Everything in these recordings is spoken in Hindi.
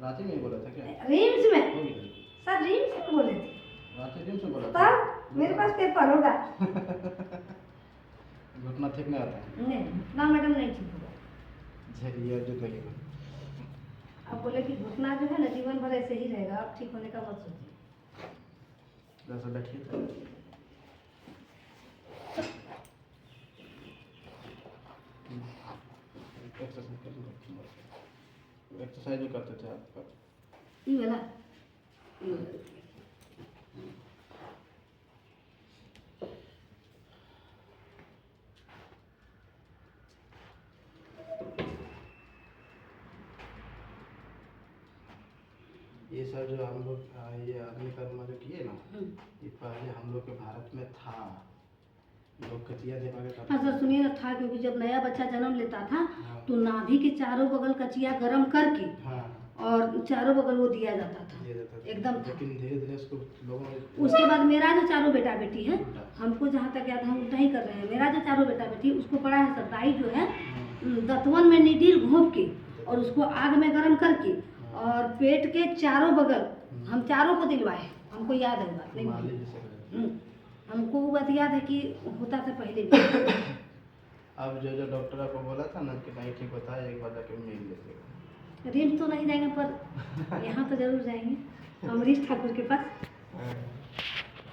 रांची में ही बोला था क्या? रिम्स में हो गया सर, रिम्स में बोले थे। रांची रिम्स में बोला था। तब मेरे पास पेपर होगा। घुटना ठीक नहीं आता है। नहीं ना मैडम, नहीं ठीक होगा। झेलिए जो लगेगा। अब बोले कि घुटना जो है ना जीवन भर ऐसे ही रहेगा, अब ठीक होने का मत सोचिए। जैसा बैठिए तो एक्सरसाइज भी करते थे आप? ये वाला ये सब जो हम लोग ये आदमी कर्म जो किए ना, ये पहले हम लोग के भारत में था। लोग कचिया दे पाके हाँ सर सुनिए ना, था क्योंकि जब नया बच्चा जन्म लेता था तो नाभि के चारों बगल कचिया गरम करके और चारों बगल वो दिया जाता था एकदम। लेकिन धीरे धीरे उसको लोगों ने उसके बाद मेरा जो चारों बेटा बेटी है, हमको जहाँ तक याद है हम उल्टा ही कर रहे हैं। मेरा जो चारों बेटा बेटी उसको पड़ा है सर, दाई जो है दतवन में नीडल घोंप के और उसको आग में गर्म करके और पेट के चारों बगल हम चारों को दिलवाए। हमको याद है बात नहीं, हमको वो बात याद है कि होता था पहले भी। अब जो जो डॉक्टर आपको बोला था ना कि नहीं ठीक होता है, एक बार जाके मिल लीजिएगा। रिम्स तो नहीं जाएंगे पर यहाँ तो जरूर जाएंगे, अमरीश ठाकुर के पास।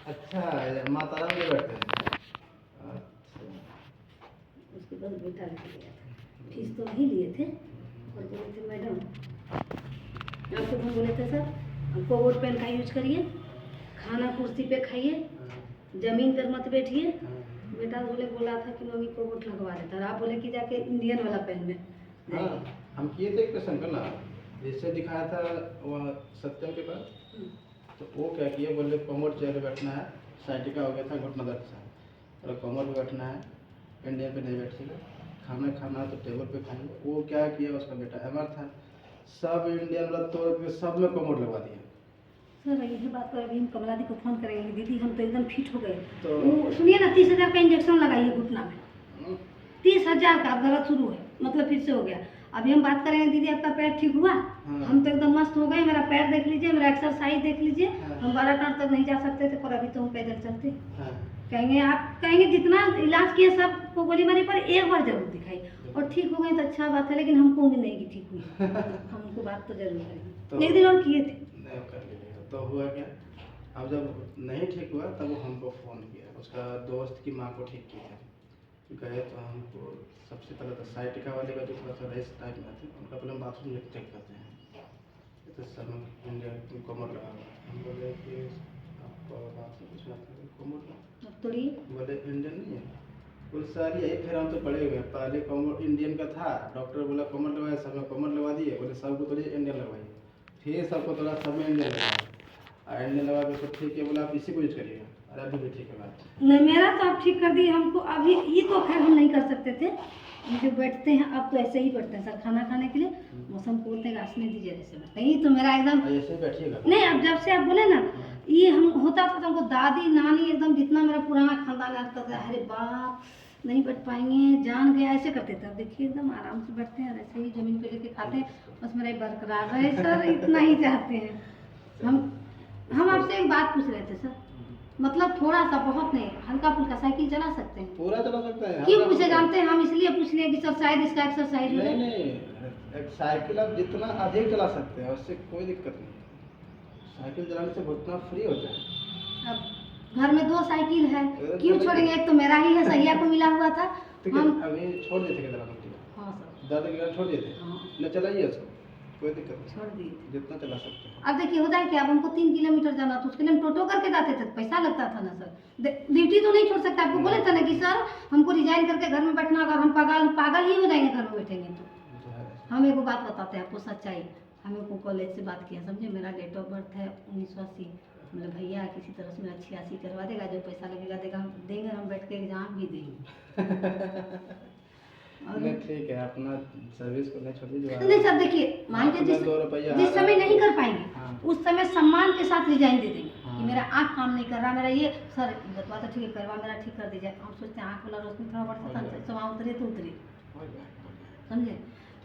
अच्छा माता राम में बैठते हैं। उसके बाद बेटा लेके गया था, फीस तो नहीं लिए थे और बोले थे मैडम आपको हम बोले थे सर कोवोट पेन का यूज करिए, खाना कुर्सी पे खाइए, जमीन पर मत बैठिए। बेटा बोला था कि मम्मी कोवोट लगवा देता, और आप बोले कि जाके इंडियन वाला पेन में। हाँ हम किए थे एक पेशेंट को ना, जिससे दिखाया था वह सत्यम के पास, तो वो क्या किया, बोले कोमोड चेयर पे बैठना है, साइटिका हो गया था घुटना दर्द से, और कोमोड पे बैठना है, इंडियन पे नहीं बैठिएगा, खाना खाना तो टेबल पे खाएंगे। वो क्या किया, उसका बेटा एमआर था, सब इंडियन वाला तोड़ के सब में कोमोड लगवा दिया। सर यही बात पर अभी हम कमला दी को फोन करेंगे, दीदी हम तो एकदम फिट हो गए। तो सुनिए ना 30,000 का इंजेक्शन लगाइए घुटना में, 30,000 का। दर्द शुरू है मतलब फिर से हो गया। अभी हम बात करेंगे दीदी आपका पैर ठीक हुआ? हम तो एकदम मस्त हो गए। मेरा पैर देख लीजिए, मेरा एक्सरसाइज देख लीजिए। हम 12 टन तक नहीं जा सकते थे पर अभी तो हम पैदल चलते। कहेंगे आप कहेंगे जितना इलाज किए सबको गोली मारी पर एक बार जरूर दिखाई और ठीक हो गए तो अच्छा बात है, लेकिन हमको उम्मीद नहीं कि ठीक हुई। हमको बात तो जरूर करेंगे। एक दिन और किए थे तो हुआ क्या, अब जब नहीं ठीक हुआ तब वो हमको फ़ोन किया, उसका दोस्त की माँ को ठीक किया। गए तो हमको सबसे पहले तो साइटिका वाले का जो थोड़ा सा रेस्ट टाइप में थे, उनका पहले हम बाथरूम में चेक करते हैं तो सर इंडिया कोमर लगा हुआ। हम बोले कि आपको बाथरूम कुछ आता है कोमर का, बोले इंडियन नहीं है। बोले सर यही फिर हम तो पड़े हुए, पहले कोमर इंडियन का था, डॉक्टर बोला कोमर लगवाया, सब में कोमर लगवा दिए, बोले सबको बोलिए इंडियन लगवाइए, फिर सबको थोड़ा सब में इंडियन लगवाया, इंडियन लगा के सब ठीक है, बोला आप इसी को यूज करिएगा। अरे अभी भी ठीक है बात नहीं, मेरा तो आप ठीक कर दिए हमको। अभी ये तो खैर हम नहीं कर सकते थे, जो बैठते हैं अब तो ऐसे ही बैठते हैं सर, खाना खाने के लिए मौसम को बोलते हैं घासने दीजिए, ऐसे बैठते हैं। ये तो मेरा एकदम ऐसे ही बैठिएगा। नहीं, अब जब से आप बोले ना ये हम होता था तो हमको दादी नानी एकदम जितना मेरा पुराना खानदान याद करता है, अरे बाप नहीं बैठ पाएंगे जान गया, ऐसे करते थे। अब देखिए एकदम आराम से बैठते हैं और ऐसे ही जमीन पे लेके खाते हैं, बस मेरा बरकरार रहे सर, इतना ही चाहते हैं हम आपसे एक बात पूछ रहे थे सर, मतलब थोड़ा सा बहुत नहीं, हल्का फुल्का साइकिल चला सकते हैं? पूरा चला सकते हैं। क्यों पूछे जानते हैं हम? इसलिए पूछ लिए कि सर शायद इसका एक्सरसाइज हो जाए। नहीं एक साइकिल आप जितना अधिक चला सकते हैं उससे कोई दिक्कत नहीं, साइकिल चलाने से घुटना फ्री होता है। अब घर में 2 साइकिल है, क्यों छोड़ेंगे? एक तो मेरा ही है, सैया को मिला हुआ था। हम अभी छोड़ देते थे चलाना। हाँ सर, दर्द की वजह छोड़ देते, न चलाइए उसको, कोई दिक्कत नहीं, छोड़ दिए जितना चला सकते हैं। अब देखिए हो जाए कि अब हमको 3 किलोमीटर जाना तो उसके लिए हम टोटो करके जाते थे, पैसा लगता था ना सर। ड्यूटी तो नहीं छोड़ सकता। आपको बोले था ना कि सर हमको रिजाइन करके घर में बैठना होगा, हम पागल ही हो जाएंगे घर में बैठेंगे तो। हम एक बात बताते हैं आपको सच्चाई, हमें को कॉलेज से बात किया समझे, मेरा डेट ऑफ बर्थ है 1980। मतलब भैया किसी तरह से मेरा 86 करवा देगा, जो पैसा लगेगा देगा, हम देंगे, हम बैठ के एग्जाम भी देंगे। नहीं ठीक है, अपना सर्विस को नहीं छोड़िए। नहीं सर देखिए, मान के जिस समय नहीं कर पाएंगे उस समय सम्मान के साथ रिजाइन दे देंगे कि मेरा आँख काम नहीं कर रहा, मेरा ये सर बतवा तो ठीक है, करवा मेरा ठीक कर दीजिए। हम सोचते हैं आँख वाला रोशनी थोड़ा बढ़ता था, वहाँ उतरे तो उतरे, समझे।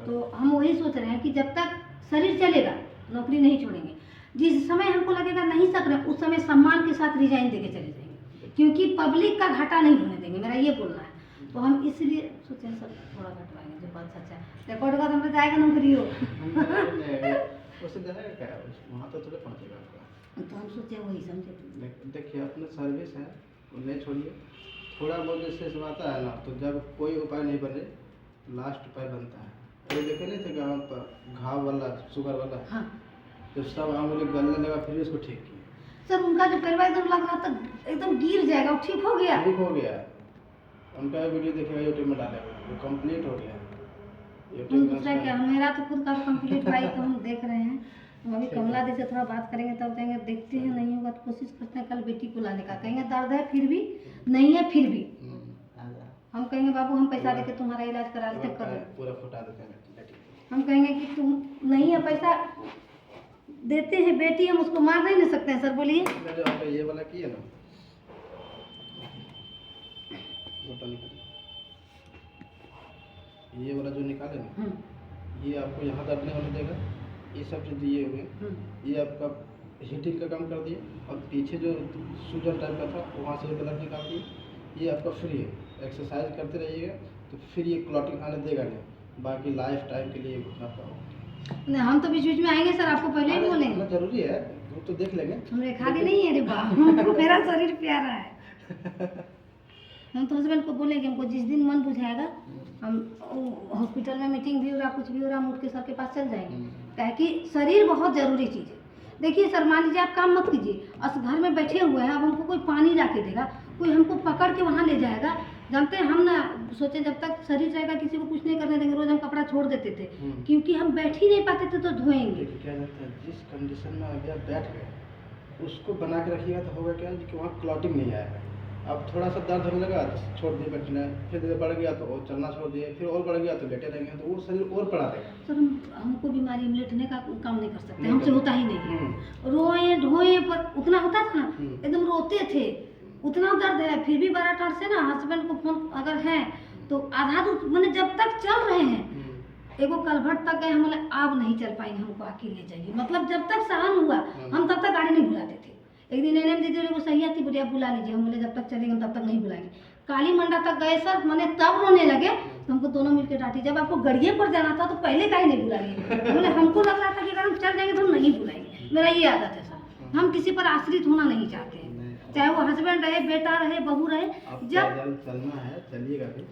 तो हम वही सोच रहे हैं कि जब तक शरीर चलेगा नौकरी नहीं छोड़ेंगे। जिस समय हमको लगेगा नहीं सक रहे उस समय सम्मान के साथ रिजाइन देके चले जाएंगे, क्योंकि पब्लिक का घाटा नहीं होने देंगे, मेरा ये बोलना है। तो हम इसलिए सोचे सर थोड़ा घटवाएंगे, जो बात सच्चा है। रिकॉर्ड का तो जाएगा नौकरी हो उससे जाएगा क्या, वहाँ तो थोड़े पहुँचेगा आपका। तो हम सोचे वही समझे। देखिए अपना सर्विस है, नहीं छोड़िए। थोड़ा बहुत जैसे सब आता है ना, तो जब कोई उपाय नहीं बने लास्ट उपाय बनता है। ये देखे नहीं थे गाँव पर घाव वाला, शुगर वाला, हाँ जब सब आंगुली गलने लगा फिर भी उसको ठीक किया। सर उनका जो पैरवा एकदम लग रहा था एकदम गिर जाएगा, वो ठीक हो गया। ठीक हो गया। उनका वीडियो देखेगा, यूट्यूब में डालेगा, वो कंप्लीट हो गया। दूसरा क्या, मेरा तो खुद का कंप्लीट भाई तो हम देख रहे हैं। हम अभी कमला दी से थोड़ा बात करेंगे तब कहेंगे, देखते हैं नहीं होगा तो कोशिश करते हैं कल बेटी को लाने का। कहेंगे दर्द है फिर भी, नहीं है फिर भी, हम कहेंगे बाबू हम पैसा देके तुम्हारा इलाज करा देते कर पूरा फुटा देते हैं। हम कहेंगे कि तुम नहीं है पैसा देते हैं बेटी, हम उसको मार नहीं ले सकते हैं सर, बोलिए। जो आपने ये वाला किया ना, ये वाला जो निकाले ना, ये आपको यहाँ दर्द नहीं होने देगा। ये सब जो दिए हुए ये आपका हीटिंग का काम कर दिए, और पीछे जो सूजन टाइप का था वहाँ से ब्लड निकाल दिए। ये आपका फ्री है, एक्सरसाइज करते रहिएगा तो फिर ये क्लॉटिंग आने देगा नहीं, बाकी लाइफ टाइम के लिए आपका नहीं, हम तो बीच बीच में आएंगे सर, आपको पहले ही बोलेंगे। जरूरी है, वो तो देख लेंगे। हमने खाली नहीं है रे बाप, हमको मेरा शरीर प्यारा है। हम तो हस्बैंड को बोलेंगे हमको जिस दिन मन बुझाएगा, हम हॉस्पिटल में मीटिंग भी हो रहा कुछ भी हो रहा, हम उठ के सर के पास चल जाएंगे। क्या कि शरीर बहुत ज़रूरी चीज़ है। देखिए सर, मान लीजिए आप काम मत कीजिए, अस घर में बैठे हुए हैं, अब हमको कोई पानी ला के देगा, कोई हमको पकड़ के वहाँ ले जाएगा। जानते हैं हम ना सोचे जब तक शरीर रहेगा किसी को कुछ नहीं करने देंगे, रोज हम कपड़ा छोड़ देते थे क्योंकि हम बैठ ही नहीं पाते थे तो धोएंगे। क्या जाता है, जिस कंडीशन में अभी आप बैठ गए उसको बना के रखिएगा तो होगा क्या कि वहाँ क्लॉटिंग नहीं आएगा। अब थोड़ा सा दर्द होने लगा तो छोड़ दिए बैठना, फिर बढ़ गया तो और चलना छोड़ दिए, फिर और बढ़ गया तो लेटे रहेंगे, तो वो शरीर और पड़ा रहेगा। सर हमको बीमारी में लेटने का काम नहीं कर सकते, हमसे होता ही नहीं है। रोए ढोए पर उतना होता था ना, एकदम रोते थे, उतना दर्द है, फिर भी बड़ा टार से ना हस्बैंड को फोन अगर है तो आधा दूर मैंने जब तक चल रहे हैं, एगो कलभट तक गए, हम बोले अब नहीं चल पाएंगे, हमको आके ले जाइए। मतलब जब तक सहन हुआ हम तब तक गाड़ी नहीं बुलाते थे। एक दिन एनएम दीदी को सही आती, बोलिए आप बुला लीजिए, हम बोले जब तक चलेंगे तब तक नहीं बुलाएंगे। काली मंडा तक गए सर, मैंने तब रोने लगे तो हमको दोनों मिलकर डांटी, जब आपको गड़िए पर जाना था तो पहले काहे नहीं बुलाइए। बोले हमको लग रहा था कि अगर हम चल जाएंगे तो हम नहीं बुलाएंगे। मेरा ये आदत है सर, हम किसी पर आश्रित होना नहीं चाहते हैं, चाहे वो हस्बैंड रहे, बेटा रहे, बहू रहे। जब चलना है चलिएगा भी,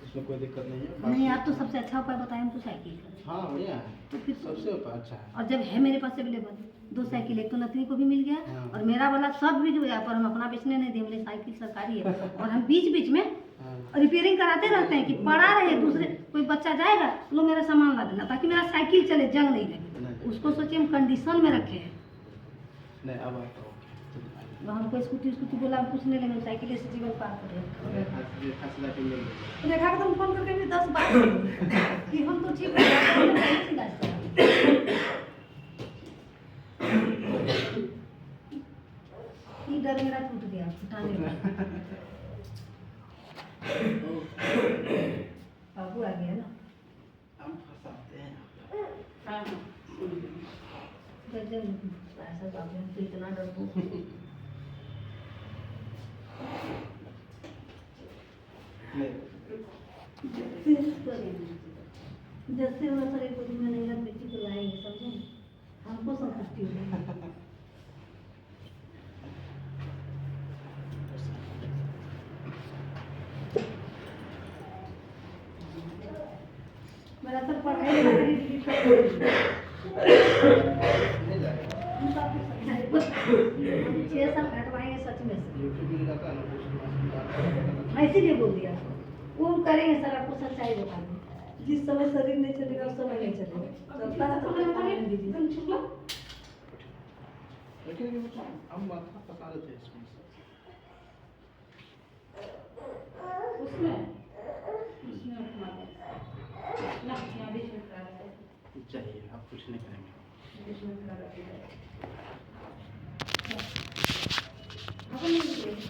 उसमें कोई दिक्कत नहीं है। नहीं, आप तो सबसे अच्छा उपाय बताए हमको साइकिल का। हाँ बढ़िया है, तो फिर सबसे अच्छा है। और जब है मेरे पास अवेलेबल 2 साइकिल, एक तो नथनी को भी मिल गया और मेरा वाला सब भी जो है, पर हम अपना बेचने नहीं देंगे, मेरी साइकिल सरकारी है। और हम बीच बीच में रिपेयरिंग कराते रहते हैं कि पड़ा रहे, दूसरे कोई बच्चा जाएगा लो मेरा सामान ला देना, ताकि मेरा साइकिल चले, जंग नहीं लगे। उसको सोचिए हम कंडीशन में रखे हैं। नहीं अब आप हमको स्कूटी बोला हम कुछ नहीं लेंगे, साइकिल से जीवन पार करेंगे। रेखा को तुम फोन करके भी 10 बार कि हम तो ठीक है। डर मेरा टूट गया उठाने में। बाबू आ गया ना, हम फंसाते हैं। ऐसा बाबू हम तो इतना डरते जैसे होगा सर, एक दिन में नहीं रख बेटी को लाएंगे, समझे, हमको संतुष्टि होगी। मेरा सर पढ़ाई सच में इसीलिए बोल दिया, वो हम करेंगे सर, आपको सच्चाई बता दें। जिस समय शरीर नहीं चलेगा उस समय नहीं चलेगा। हम माथा पका रहे थे इसमें चाहिए, आप कुछ नहीं करेंगे।